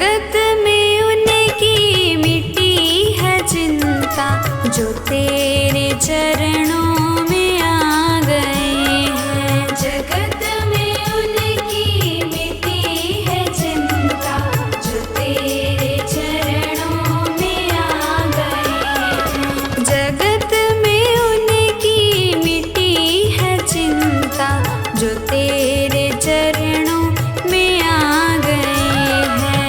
जगत में उनकी मिटी है चिंता, जो तेरे चरणों में आ गए हैं। जगत में उनकी मिटी है चिंता, जो तेरे चरणों में आ गए हैं। जगत में उनकी मिटी है चिंता, जो तेरे चरणों में आ गए हैं।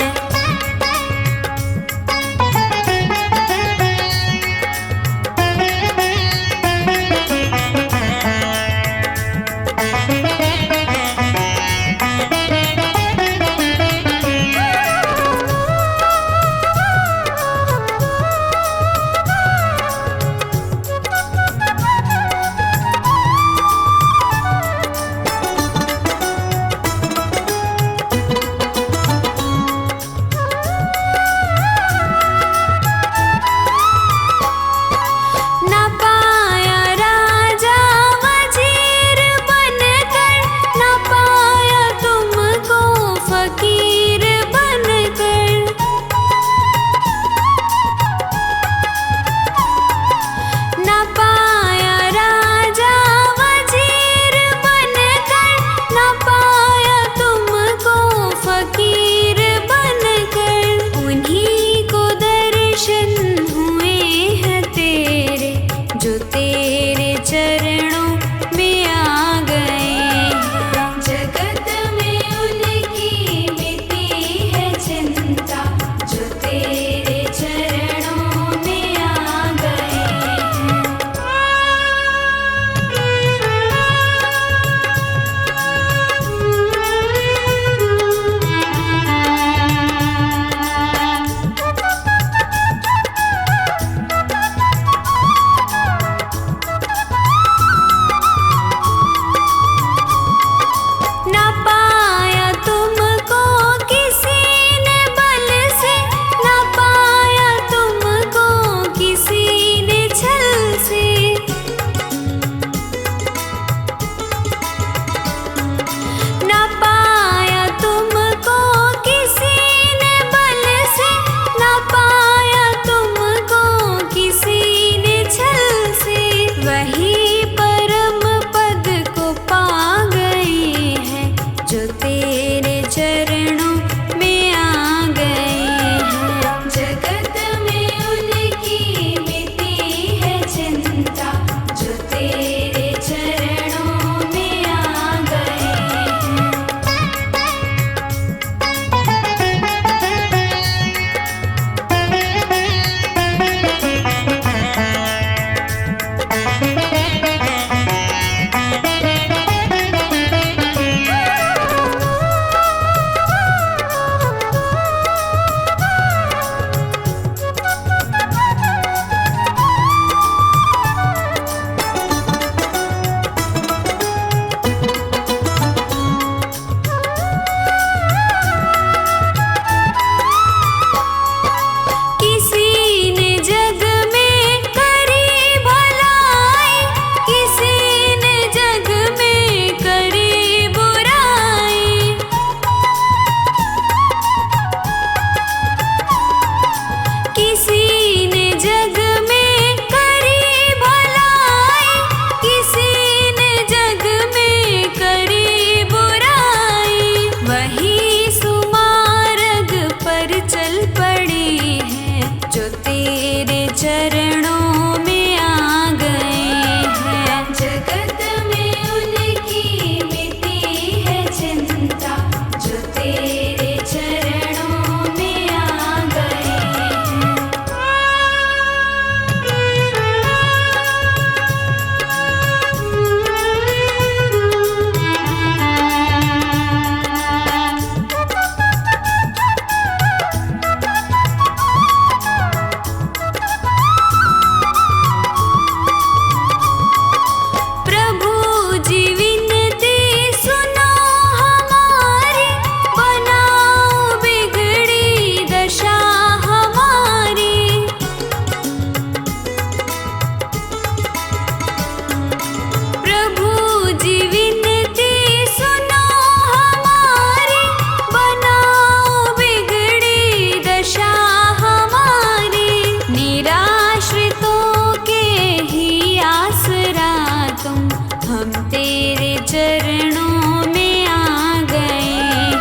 चरणों में आ गए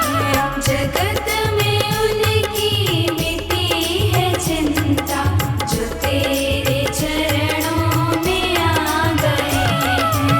हैं। जगत में उनकी मिटी है चिंता, जो तेरे चरणों में आ गए हैं।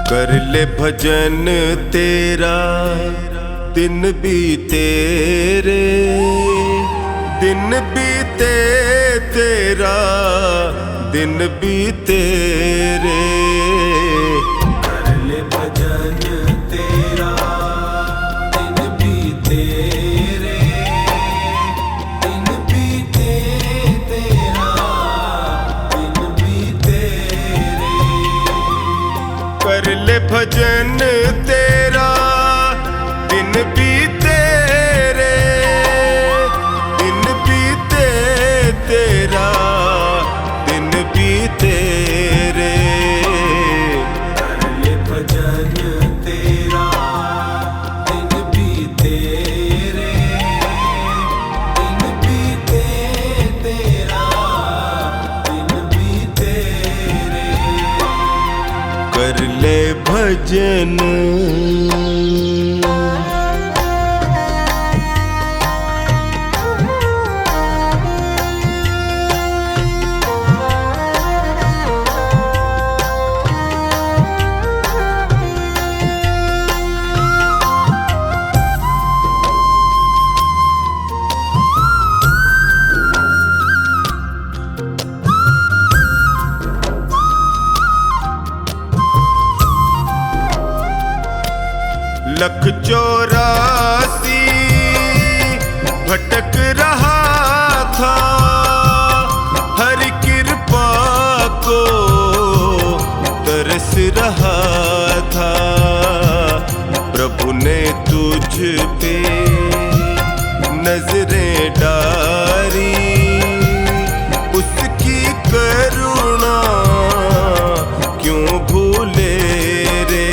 कर ले भजन तेरा दिन बीते रे, दिन बीते तेरा दिन बीते रे। कर ले भजन तेरा दिन बीते रे, दिन बीते तेरा दिन बीते रे। कर ले भजन तेरा दिन बीते रे, दिन बीते तेरा दिन बीते रे। कर ले भजन तेरा दिन बीते रे, दिन बीते तेरा दिन बीते रे। कर ले भजन लख 84 भटक रहा था, हर कृपा को तरस रहा था। प्रभु ने तुझ पे नजरें डाली, उसकी करुणा क्यों भूले रे।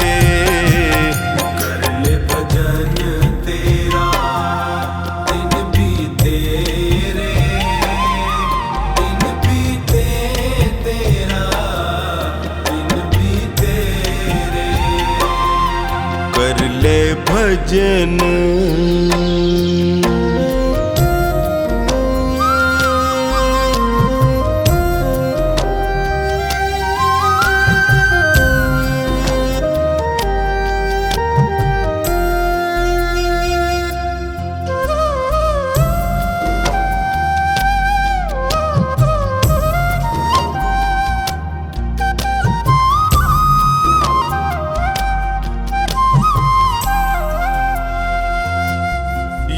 कर ले भजन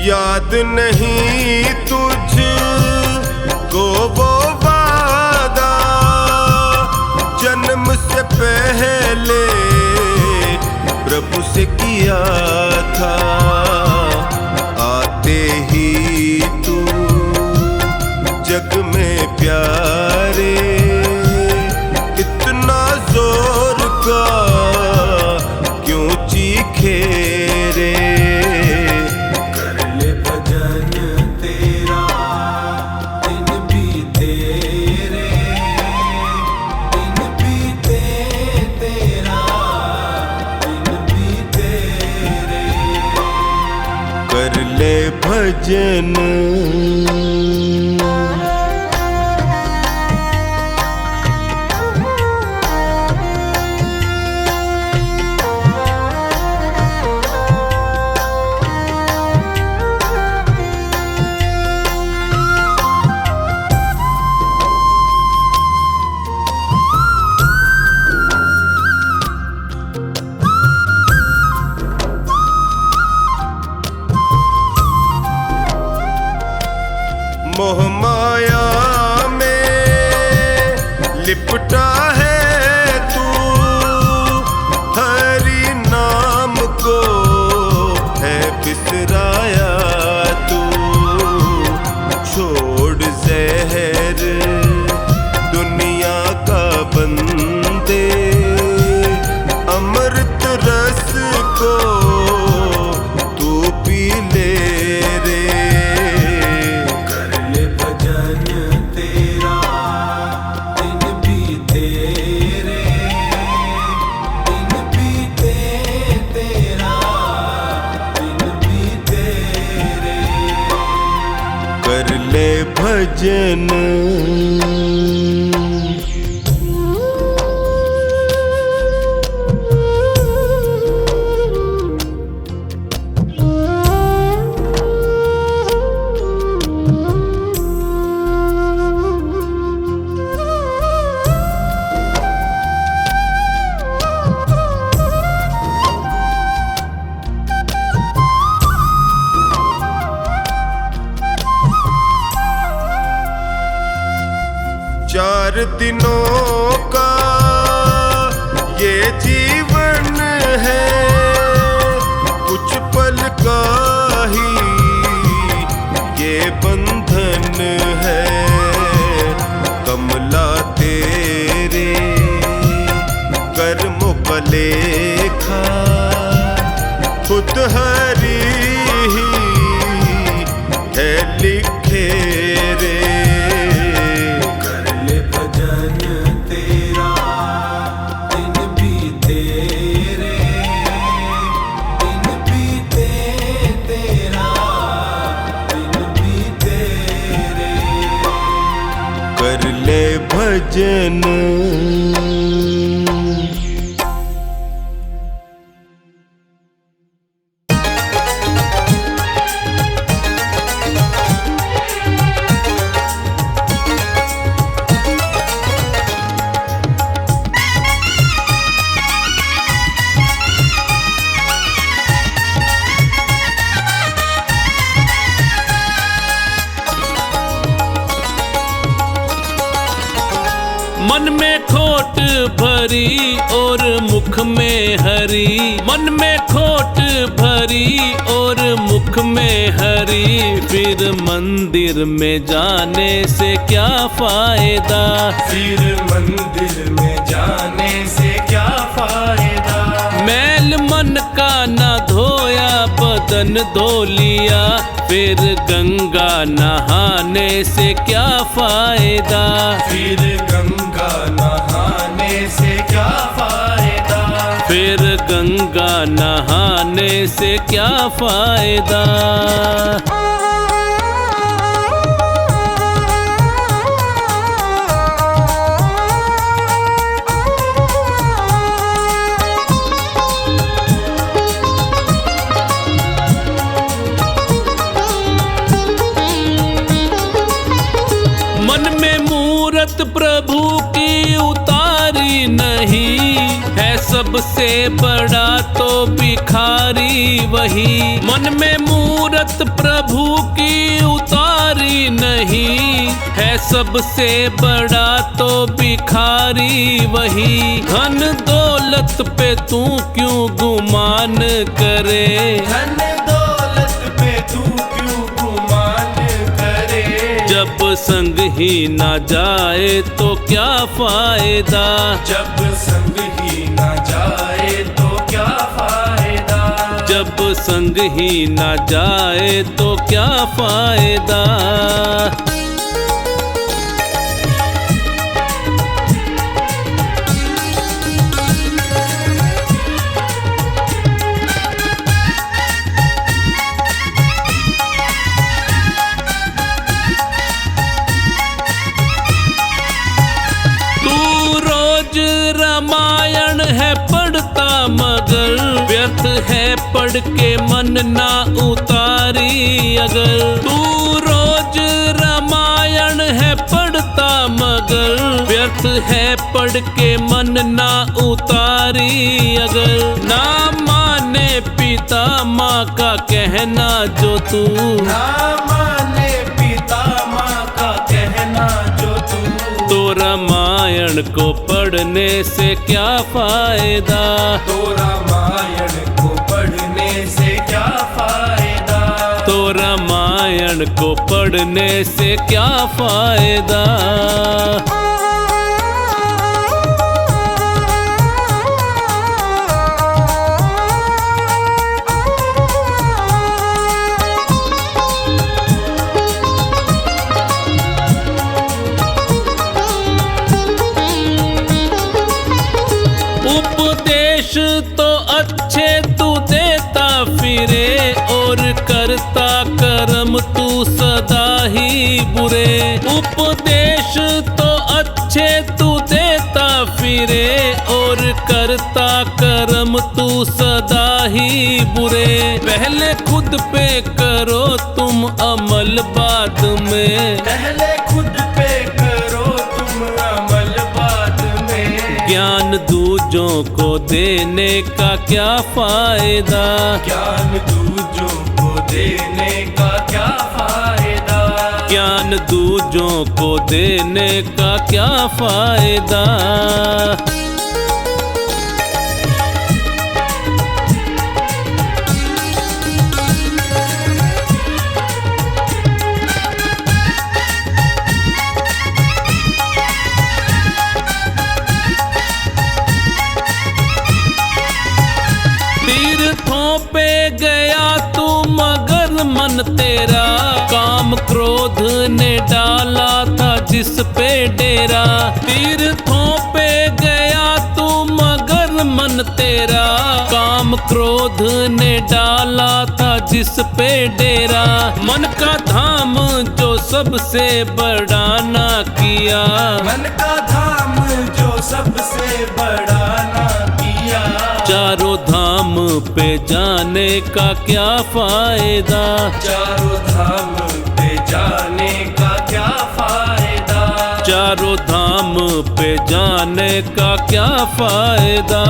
याद नहीं तुझ को वो वादा, जन्म से पहले प्रभु से किया था। आते ही तू जग में प्यारे, इतना जोर का क्यों चीखे रे। कर ले भजन माया में लिपटा है तू, हरि नाम को है बिसराया तू। छोड़ जहर दुनिया का बंदे, अमृत रस को तू पी ले रे। कर ले भजन तेरा दिन बीते रे, दिन बीते तेरा दिन बीते रे। कर ले भजन चार दिनों का ये जीवन है, कुछ पल का ही ये बंधन है। कमला तेरे कर्मों का लेखा खुद हरि ही है लिखे रे। कर ले भजन मन में खोट भरी और मुख में हरी, मन में खोट भरी और मुख में हरी। फिर मंदिर में जाने से क्या फायदा, फिर मंदिर में जाने से क्या फायदा। मैल मन का ना धोया बदन धो लिया, फिर गंगा नहाने से क्या फायदा। फिर गंगा नहाने से क्या फायदा। फिर गंगा नहाने से क्या फायदा। मन में मूरत प्रभु की उतारी नहीं है, सबसे बड़ा तो भिखारी वही। मन में मूरत प्रभु की उतारी नहीं है, सबसे बड़ा तो भिखारी वही। धन दौलत पे तू क्यों गुमान करे, धन दौलत पे तू क्यों गुमान करे। जब संग ही ना जाए तो क्या फायदा, जब संग ही ना जाए तो क्या फायदा। जब संग ही ना जाए तो क्या फायदा। रामायण है पढ़ता मगर व्यर्थ है पढ़ के मन ना उतारी। अगर तू रोज रामायण है पढ़ता मगर व्यर्थ है पढ़ के मन ना उतारी। अगर ना माने पिता माँ का कहना जो तू, ना माने पिता माँ का रामायण को पढ़ने से क्या फायदा, तो रामायण को पढ़ने से क्या फायदा, तो रामायण को पढ़ने से क्या फायदा। उपदेश तो अच्छे तू देता फिरे, और करता कर्म तू सदा ही बुरे। उपदेश तो अच्छे तू देता फिरे, और करता कर्म तू सदा ही बुरे। पहले खुद पे करो तुम अमल बाद में, पहले खुद पे करो तुम अमल बाद में। ज्ञान दूजों को देने का क्या फायदा, ज्ञान दूजों को देने का क्या फायदा, ज्ञान दूजों को देने का क्या फायदा। तीर्थों पे गया तू मगर मन तेरा, काम क्रोध ने डाला था जिस पे डेरा। तीर्थों पे गया तू मगर मन तेरा, काम क्रोध ने डाला था जिस पे डेरा। मन का धाम जो सबसे बड़ा ना किया, मन का धाम जो सबसे बड़ा ना किया। चारों धाम पे जाने का क्या फायदा, चारों धाम पे जाने का क्या फायदा, चारों धाम पे जाने का क्या फायदा।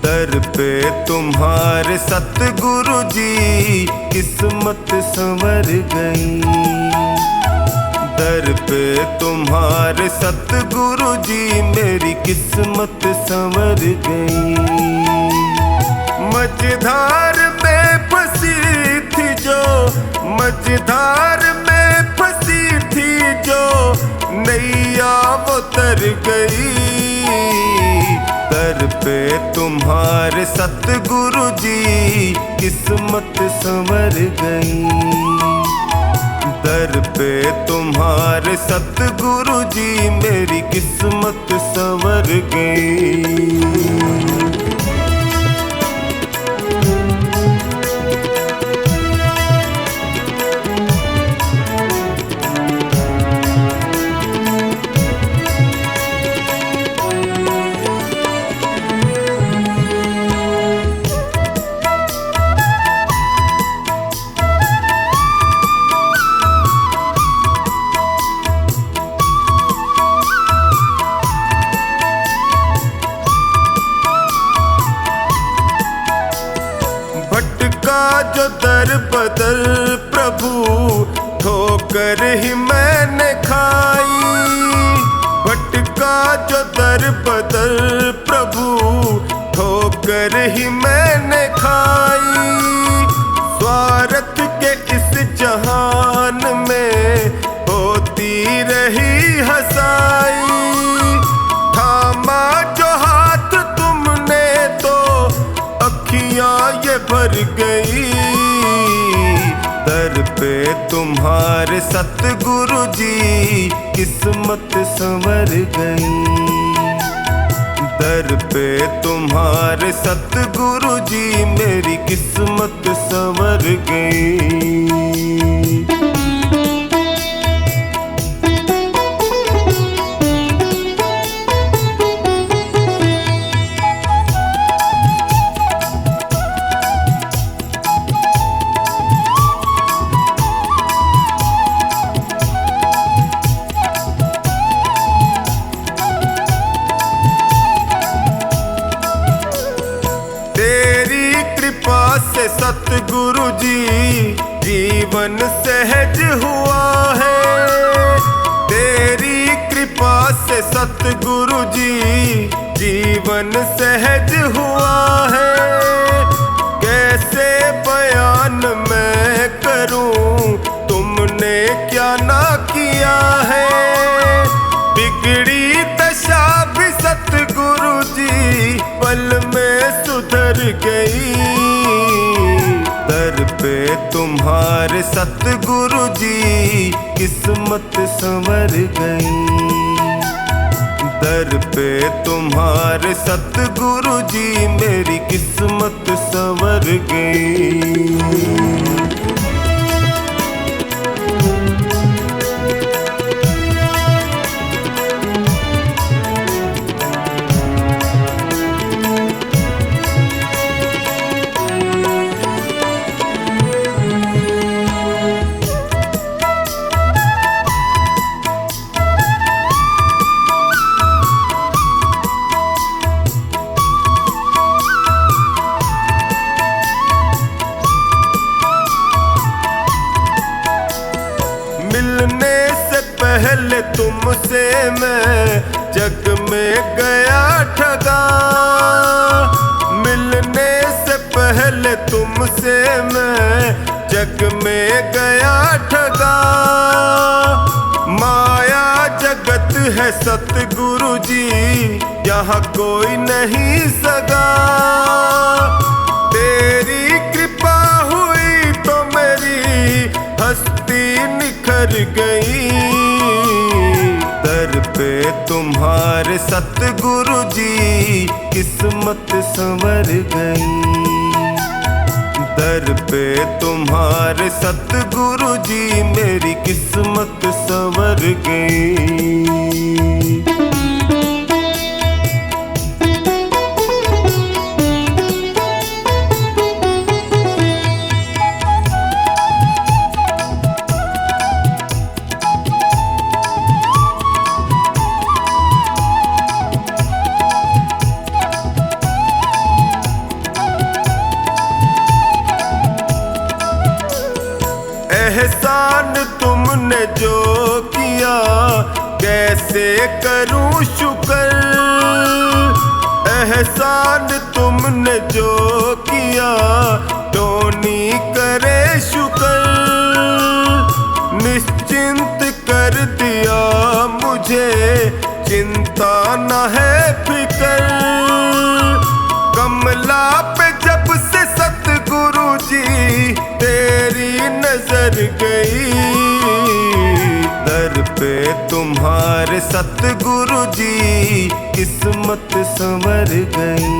दर पे तुम्हारे सतगुरु जी किस्मत संवर गई, दर पे तुम्हारे सतगुरु जी मेरी किस्मत संवर गई। मझधार में फंसी थी जो, मझधार में फंसी थी जो, नैया वो तर गई। दर पे तुम्हारे सतगुरु जी किस्मत संवर गई, दर पे तुम्हारे सतगुरु जी मेरी किस्मत संवर गई। जो दर बदर प्रभु ठोकर ही मैंने खाई, भटका जो दर बदर प्रभु ठोकर ही मैंने खाई। स्वार्थ के इस जहान में होती रही हंसाई, थामा जो हाथ तुमने तो अखियां ये भर गई। दर पे तुम्हारे सतगुरु जी किस्मत संवर गई, दर पे तुम्हारे सतगुरु जी मेरी किस्मत संवर गई। जी जीवन सहज हुआ है। तेरी कृपा से सतगुरु जी जीवन सहज हुआ है। कैसे बयान मैं करूं तुमने क्या ना किया है। बिगड़ी दशा भी सतगुरु जी पल में सुधर गई। दर पे तुम्हारे सतगुरु जी किस्मत संवर गई। दर पे तुम्हारे सतगुरु जी मेरी किस्मत संवर गई। मिलने से पहले तुमसे मैं जग में गया ठगा। मिलने से पहले तुमसे मैं जग में गया ठगा। माया जगत है सतगुरु जी यहाँ कोई नहीं सगा। तेरी कृपा हुई तो मेरी हस्ती निखर गई। दर पे तुम्हारे सतगुरु जी किस्मत संवर गई। दर पे तुम्हारे सतगुरु जी मेरी किस्मत संवर गई। एहसान तुमने जो किया कैसे करूं शुक्र। एहसान तुमने जो किया टोनी करे शुक्र। निश्चिंत कर दिया मुझे चिंता न है फिकर। कमला पे जब से सतगुरु जी तेरी नजर गई। दर पे तुम्हारे सतगुरु जी किस्मत संवर गई।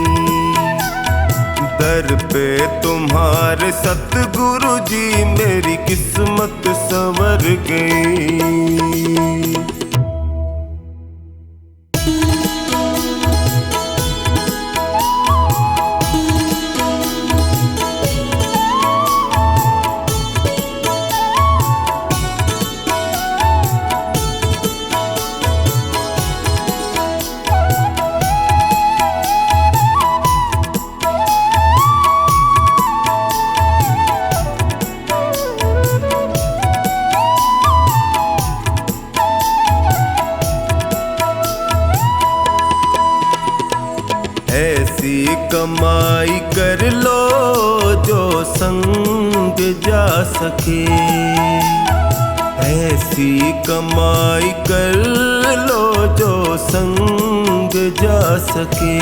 दर पे तुम्हारे सतगुरु जी मेरी किस्मत संवर गई। ऐसी कमाई कर लो जो संग जा सके। ऐसी कमाई कर लो जो संग जा सके।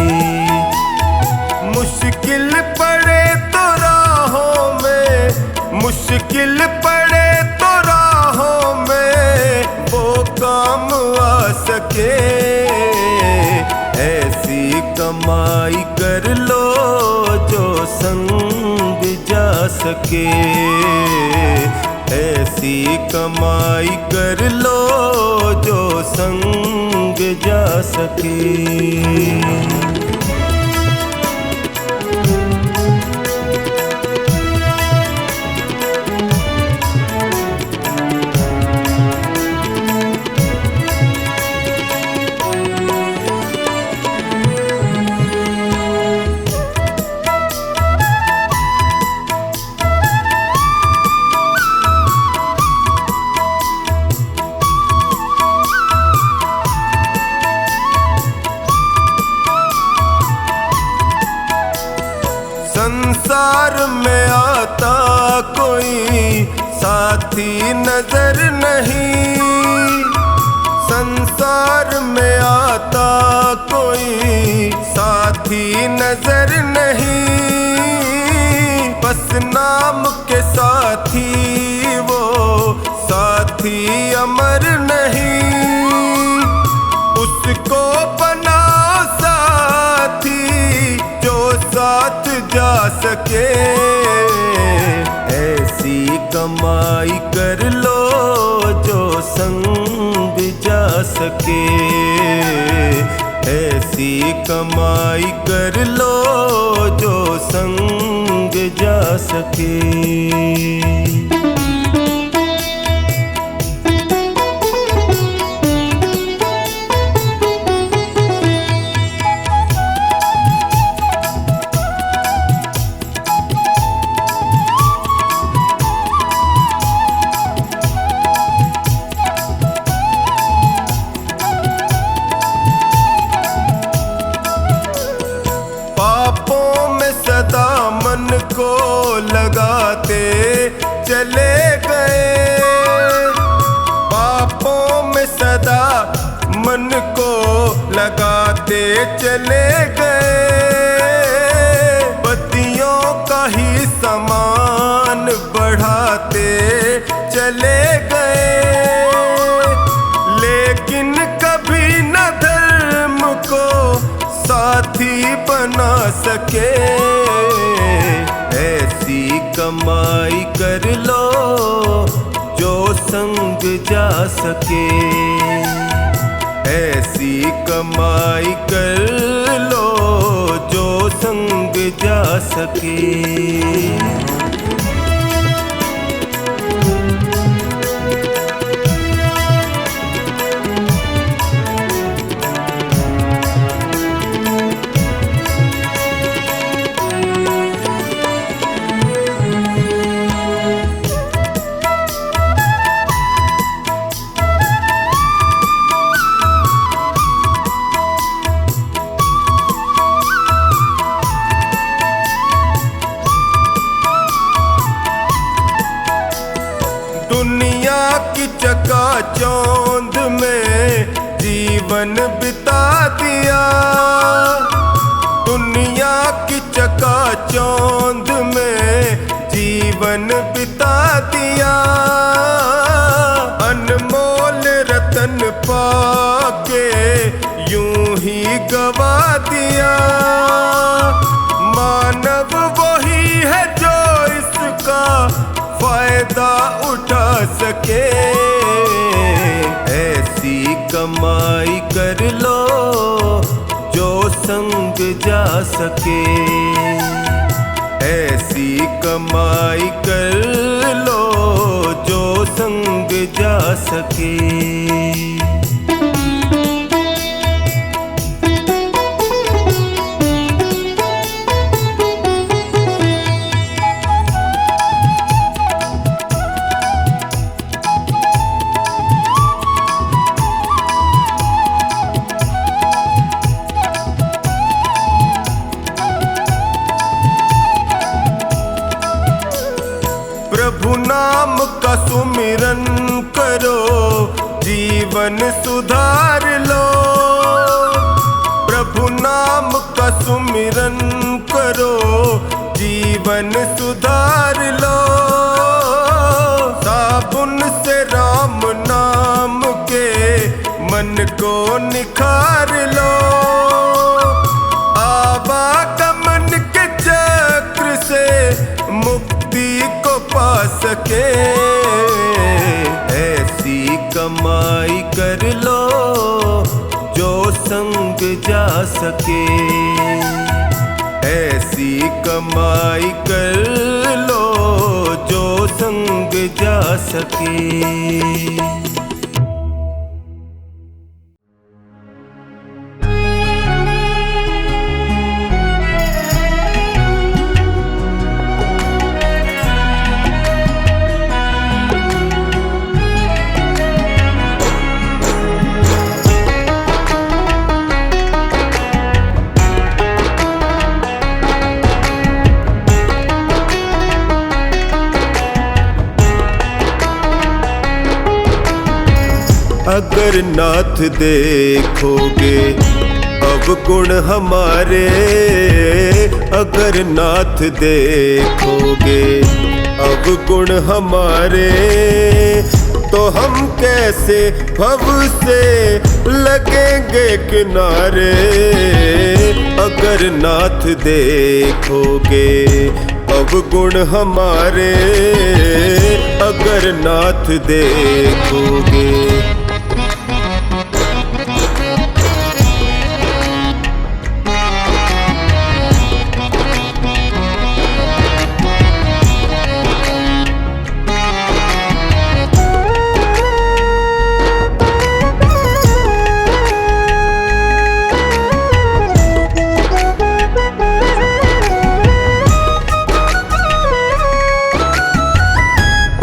मुश्किल पड़े तो राहों में, मुश्किल पड़े तो राहों में वो काम आ सके। ऐसी कमाई कर लो जो संग जा सके। ऐसी कमाई कर लो जो संग जा सके। साथी नजर नहीं, संसार में आता कोई साथी नजर नहीं। बस नाम के साथी वो साथी अमर नहीं, उसको बनाओ साथी जो साथ जा सके। ऐसी कमाई कर लो जो संग जा सके, ऐसी कमाई कर लो जो संग जा सके। मन को लगाते चले गए, पापों में सदा मन को लगाते चले गए। बत्तियों का ही समान बढ़ाते चले गए, लेकिन कभी न धर्म को साथी बना सके। ऐसी कमाई कर लो जो संग जा सके, ऐसी कमाई कर लो जो संग जा सके। दुनिया की चकाचौंध में जीवन बिता दिया, दुनिया की चकाचौंध में जीवन बिता दिया। अनमोल रतन पाके यूं ही गवा दिया। मानव वही है जो इसका फायदा उठा सके। ऐसी कमाई कर लो जो संग जा सके, ऐसी कमाई कर लो जो संग जा सके। प्रभु नाम का सुमिरन करो, जीवन सुधार लो। प्रभु नाम का सुमिरन करो, जीवन सुधार लो। साबुन से राम नाम के मन को निखार लो। आवागमन के चक्र से मुक्ति को पा सके। ऐसी कमाई कर लो जो संग जा सके, ऐसी कमाई कर लो जो संग जा सके। अगर नाथ देखोगे अवगुण हमारे, अगर नाथ देखोगे अवगुण हमारे, तो हम कैसे भव से लगेंगे किनारे। अगर नाथ देखोगे अवगुण हमारे, अगर नाथ देखोगे।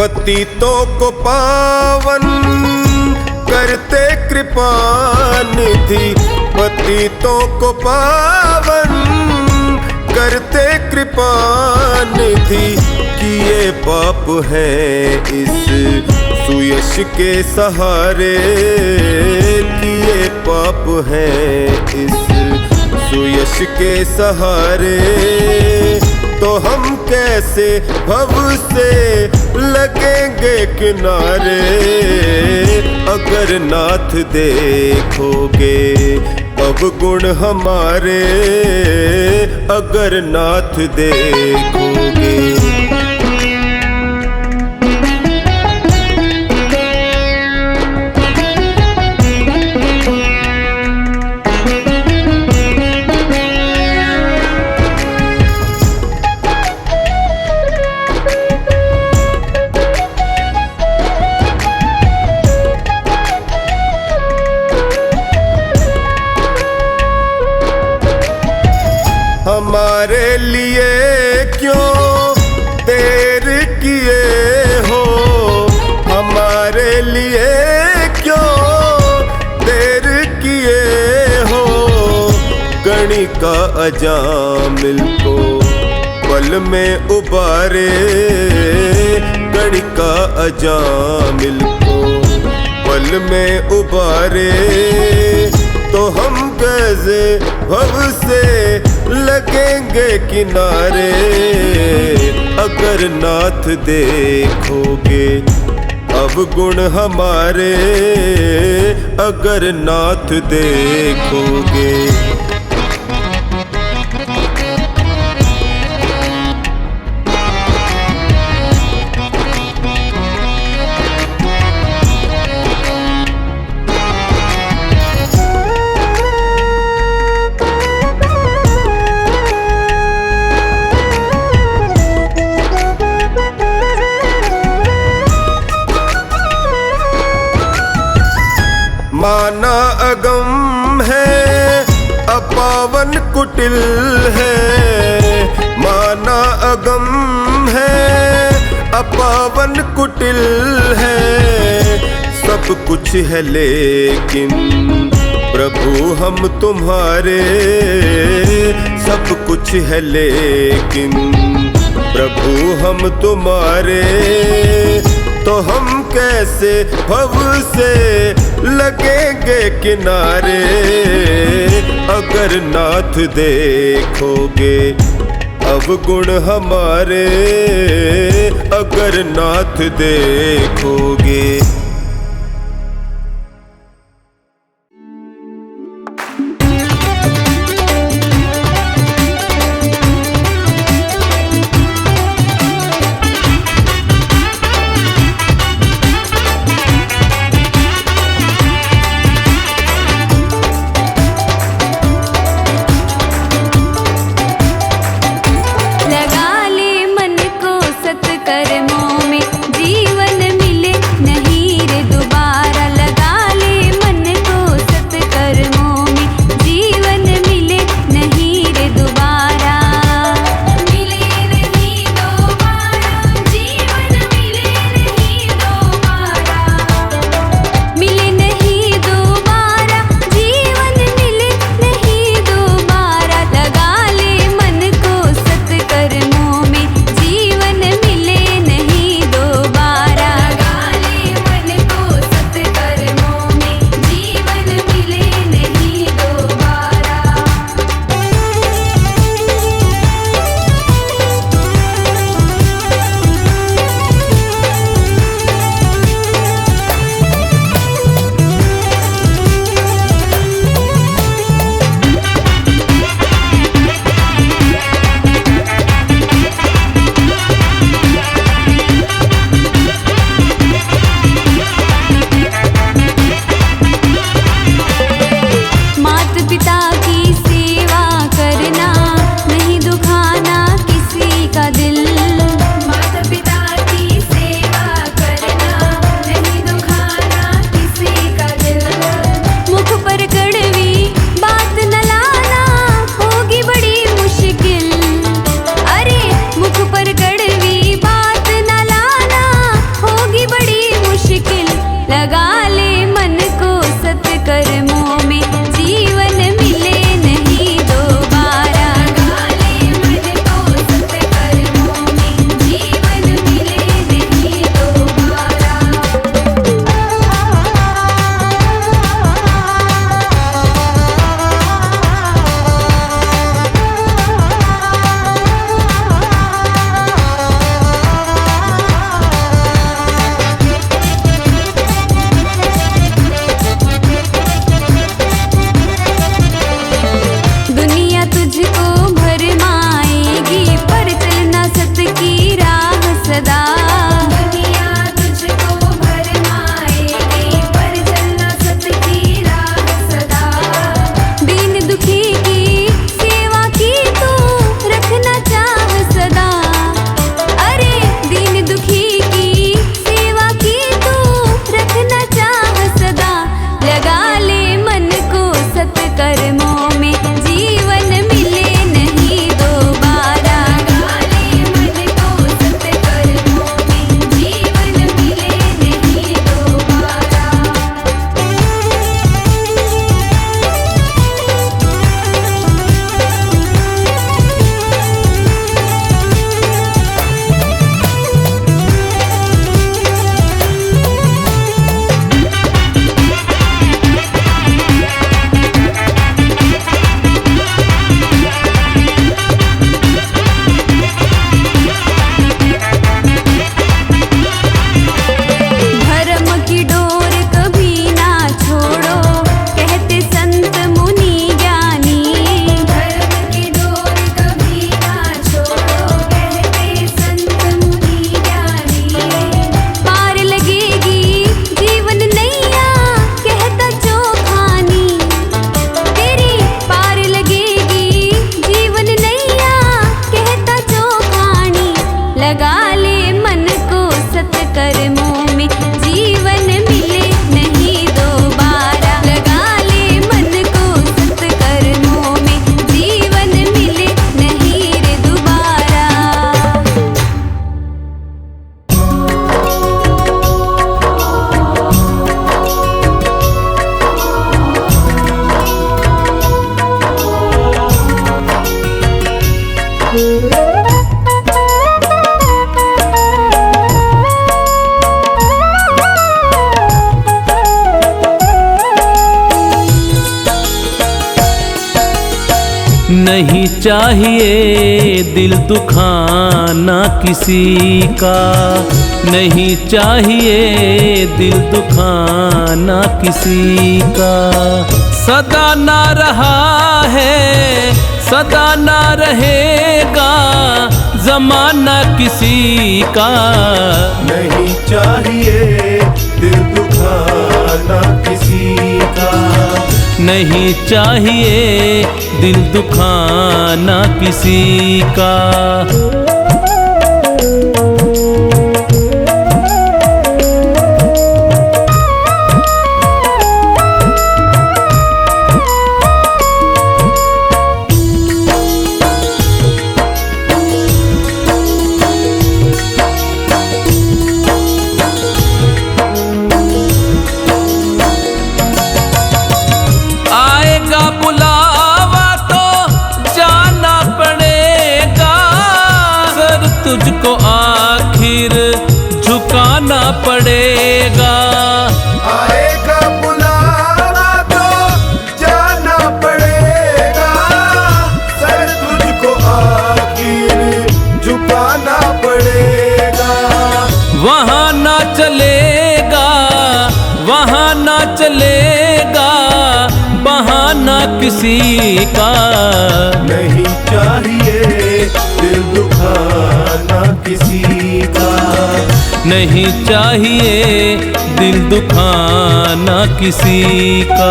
पतितों को पावन करते कृपा निधि, पतितों को पावन करते कृपा निधि। किए पाप हैं इस सुयश के सहारे, किए पाप हैं इस सुयश के सहारे, तो हम कैसे भव से लगेंगे किनारे। अगर नाथ देखोगे अवगुण हमारे, अगर नाथ देखोगे। हमारे लिए क्यों देर किए हो, हमारे लिए क्यों देर किए हो। गणिका अजामिल को पल में उबारे, गणिका अजामिल को पल में उबारे, तो हम कैसे भव से लगेंगे किनारे। अगर नाथ देखोगे अवगुण हमारे, अगर नाथ देखोगे। माना अगम है अपावन कुटिल है, माना अगम है अपावन कुटिल है। सब कुछ है लेकिन प्रभु हम तुम्हारे, सब कुछ है लेकिन प्रभु हम तुम्हारे, तो हम कैसे भव से लगेंगे किनारे। अगर नाथ देखोगे अवगुण हमारे, अगर नाथ देखोगे। लगा ले मन को सत्कर्मों में, जीवन मिले नहीं नहीं चाहिए दिल दुखाना किसी का, नहीं चाहिए दिल दुखाना किसी का। सदा ना रहा है, सदा ना रहेगा ज़माना किसी का। नहीं चाहिए दिल दुखाना किसी का, नहीं चाहिए दिल दुखाना किसी का। तुझको आखिर झुकाना पड़ेगा। आएगा बुलावा तो जाना पड़ेगा, सर तुझको आखिर झुकाना पड़ेगा। वहाँ ना चलेगा, वहाँ ना चलेगा बहाना किसी का। नहीं चाहिए दिल दुखाना किसी का, नहीं चाहिए दिल दुखाना किसी का।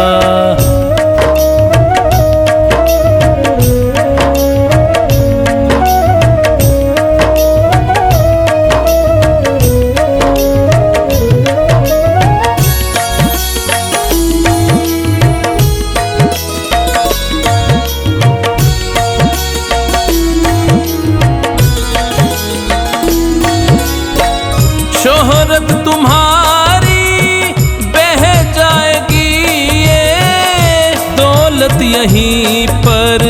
शोहरत तुम्हारी बह जाएगी, ये दौलत यहीं पर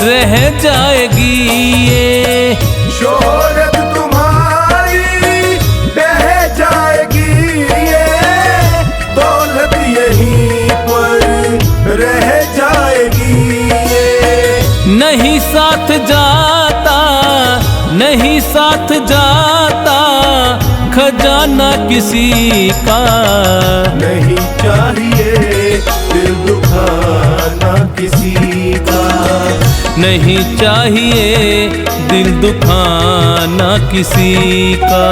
रह जाएगी। ये शोहरत तुम्हारी बह जाएगी, ये दौलत यहीं पर रह जाएगी। ये नहीं साथ जाता, नहीं साथ जाता खजाना किसी का। नहीं चाहिए दिल दुखाना किसी का, नहीं चाहिए दिल दुखाना किसी का।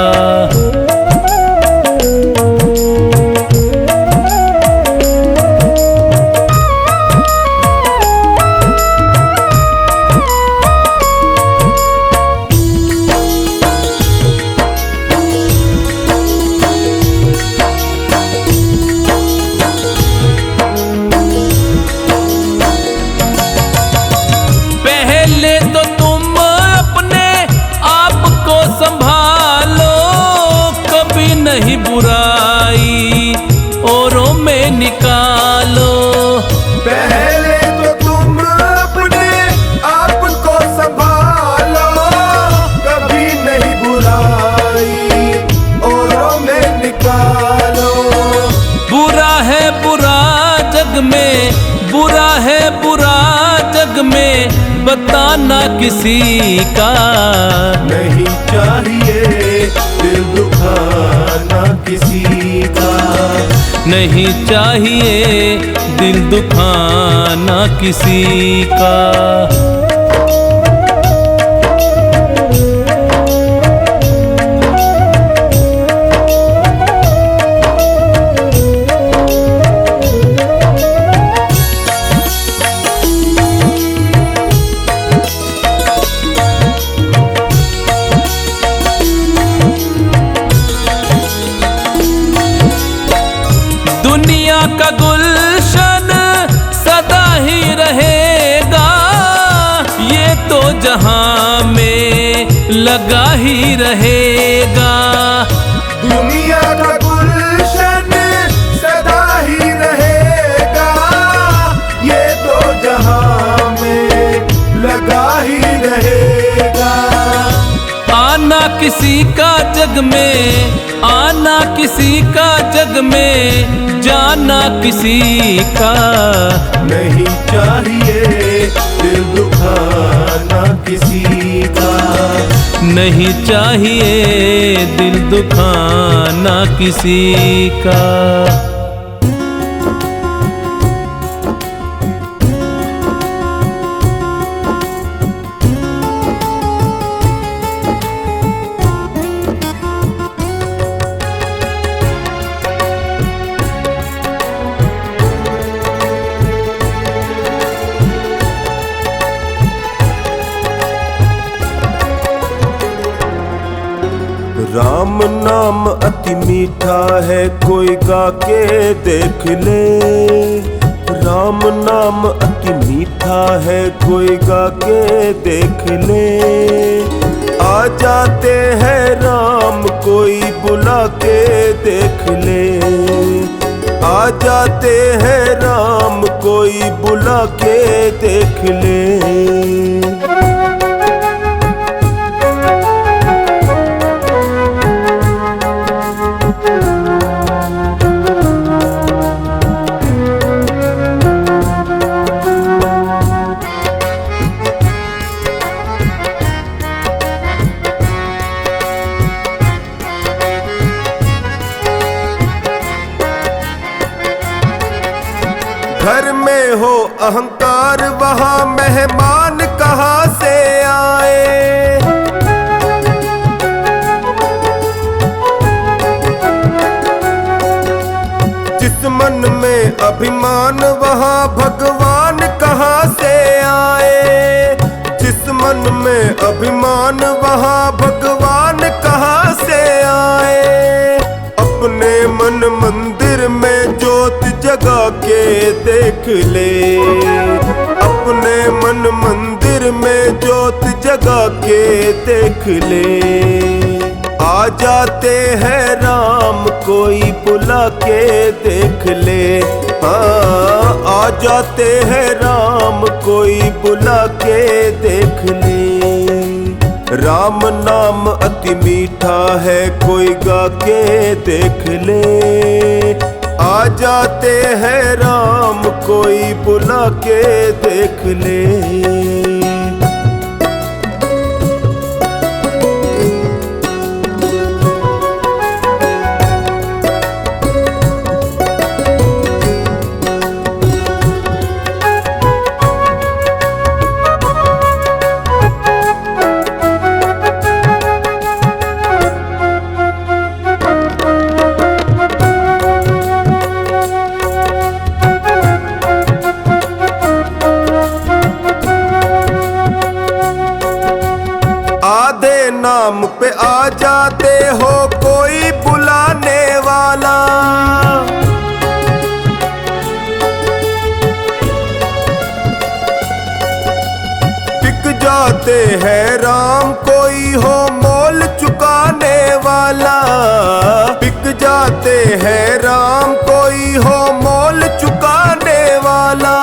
नहीं बुराई औरों में निकालो, पहले तो तुम अपने आप को संभालो। कभी नहीं बुराई औरों में निकालो। बुरा है बुरा जग में, बुरा है बुरा जग में बताना किसी का। नहीं चाहिए दिल दुखाना किसी का, नहीं चाहिए दिल दुखाना किसी का। दुनिया का गुलशन सदा ही रहेगा, ये तो जहां में लगा ही रहेगा। दुनिया का गुलशन सदा ही रहेगा, ये तो जहां में लगा ही रहेगा। आना किसी का जग में, आना किसी का जग में, जाना किसी का। नहीं चाहिए दिल दुखाना किसी का। नहीं चाहिए दिल दुखाना किसी का। राम नाम अति मीठा है, कोई गा के देख ले। राम नाम अति मीठा है, कोई गा के देख ले। आ जाते हैं राम, कोई बुला के देख ले। आ जाते हैं राम, कोई बुला के देख ले। घर में हो अहंकार, वहाँ मेहमान कहाँ से आए। जिस मन में अभिमान, वहाँ भगवान कहाँ से आए। जिस मन में अभिमान, वहाँ भगवान कहाँ से आए। अपने मन मंदिर में ज्योत जगा के देख ले। अपने मन मंदिर में ज्योत जगा के देख ले। आ जाते हैं राम, कोई बुला के देख ले। हाँ, आ जाते हैं राम, कोई बुला के देख ले। राम नाम अति मीठा है, कोई गा के देख ले। आ जाते हैं राम, कोई बुला के देख ले। आधे नाम पे आ जाते हो, कोई बुलाने वाला। बिक जाते हैं राम, कोई हो मोल चुकाने वाला। बिक जाते हैं राम, कोई हो मोल चुकाने वाला।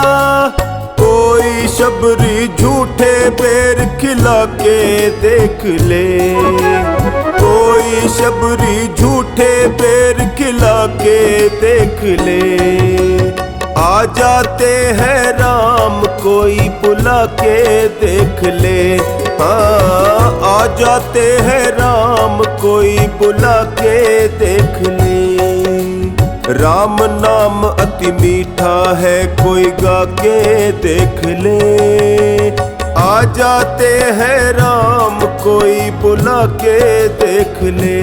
कोई शबरी झूठे बेर खिला के देख ले। कोई शबरी झूठे बेर खिला के देख ले। आ जाते हैं राम, कोई बुला के देख ले। हाँ, आ जाते हैं राम, कोई बुला के देख ले। राम नाम अति मीठा है, कोई गा के देख ले। आ जाते हैं राम, कोई बुला के देख ले।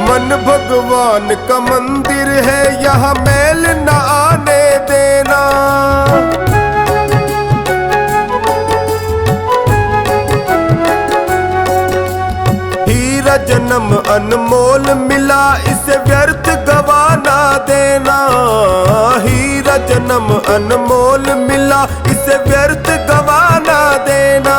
मन भगवान का मंदिर है, यहाँ मैल न आने देना। हीरा जन्म अनमोल मिला, इसे व्यर्थ गवाना देना। हीरा जन्म अनमोल मिला, इसे व्यर्थ गवाना देना।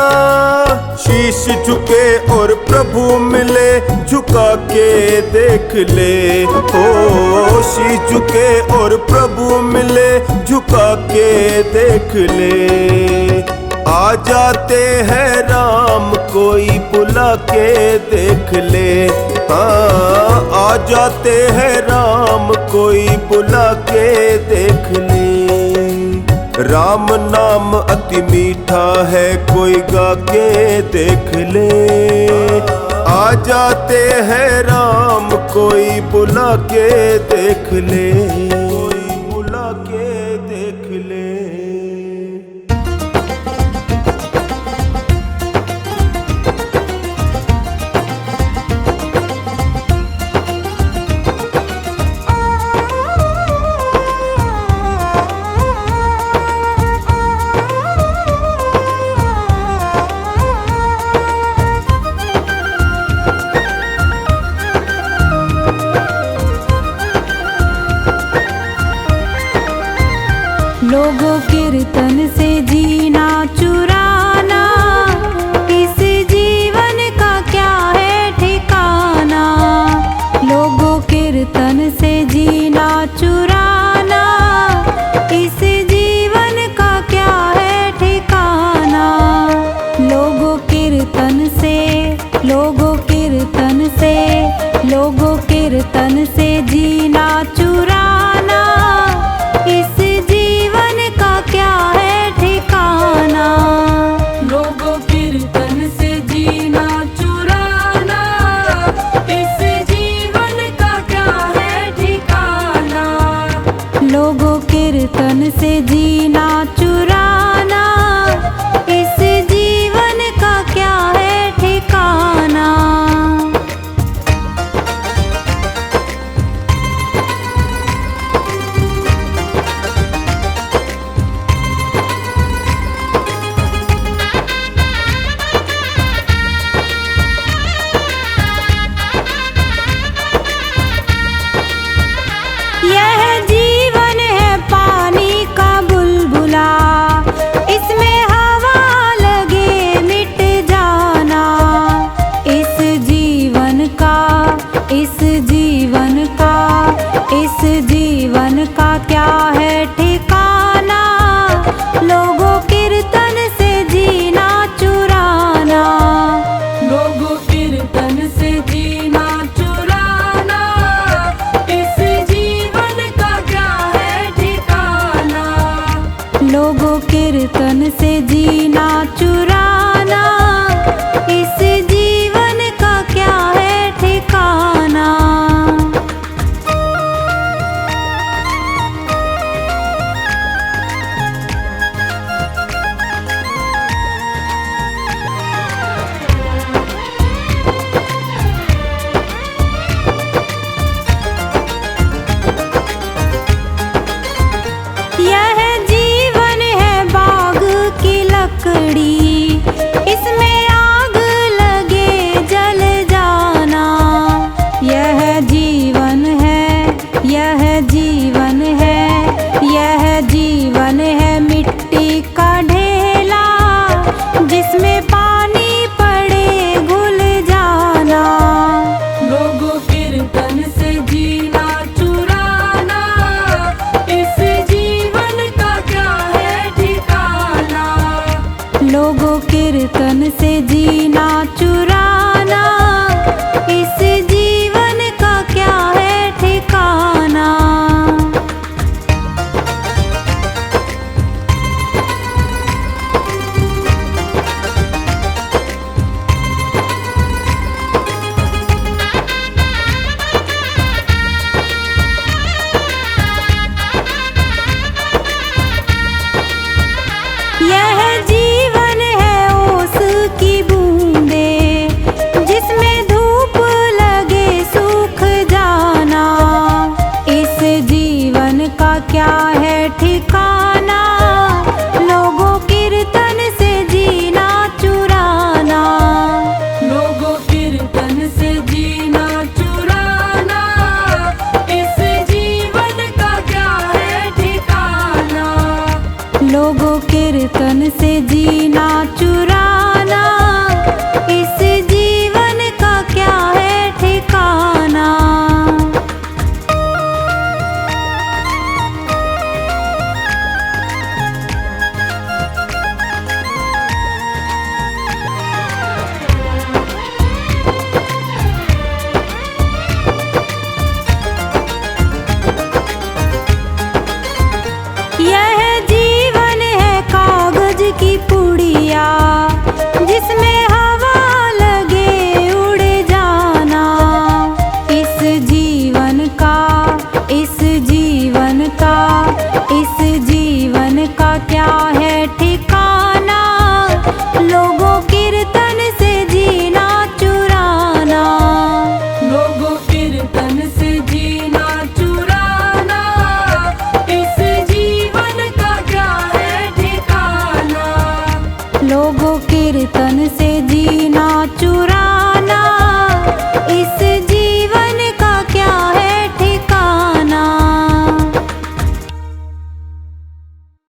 शीश झुके और प्रभु मिले, झुका के देख ले। ओ शीश झुके और प्रभु मिले, झुका के देख ले। आ जाते हैं राम कोई बुला के देख ले। हाँ आ जाते हैं राम कोई बुला के देख ले। राम नाम अति मीठा है कोई गा के देख ले। आ जाते हैं राम कोई बुला के देख ले, कोई बुला के देख ले। लोगों कीर्तन से जीना चुराना, इस जीवन का क्या है ठिकाना। लोगों कीर्तन से जीना चुराना, इस जीवन का क्या है ठिकाना। लोगों कीर्तन से, लोगों कीर्तन से, लोगों कीर्तन से जीना चुराना, इस जीवन का क्या है ठिकाना। लोगों कीर्तन से जीना चुराना, इस जीवन का क्या है ठिकाना। लोगों कीर्तन से जीना चुराना, इस जीवन का क्या है ठिकाना। यह जीवन है पानी का बुलबुला, इसमें हवा लगे मिट जाना। इस जीवन का, इस जीवन का, इस जीवन का क्या है ठिकाना। लोगों कीर्तन से जीना चुराना, लोगों कीर्तन से जीना चुराना, इस जीवन का क्या है ठिकाना। लोगों कीर्तन से जीना चुराना, इस जीवन का क्या है ठिकाना। यह जीवन है बाग की लकड़ी, इसमें आग लगे जल जाना। यह जीवन है, यह जीवन है, यह जीवन है मिट्टी का ढेला, जिसमें पानी पड़े घुल जाना। लोगों कीर्तन से जीना चुराना, इस जीवन का क्या है ठिकाना। लोगों कीर्तन से जीना चुराना, इस जीवन का क्या है ठिकाना। यह जीवन है ओस की बूंदे, जिसमें धूप लगे सूख जाना। इस जीवन का क्या है ठिकाना। लोगों कीर्तन से जीना चुराना, लोगों कीर्तन से जीना चुराना, इस जीवन का क्या है ठिकाना। लोगों कीर्तन से जीना चुराना,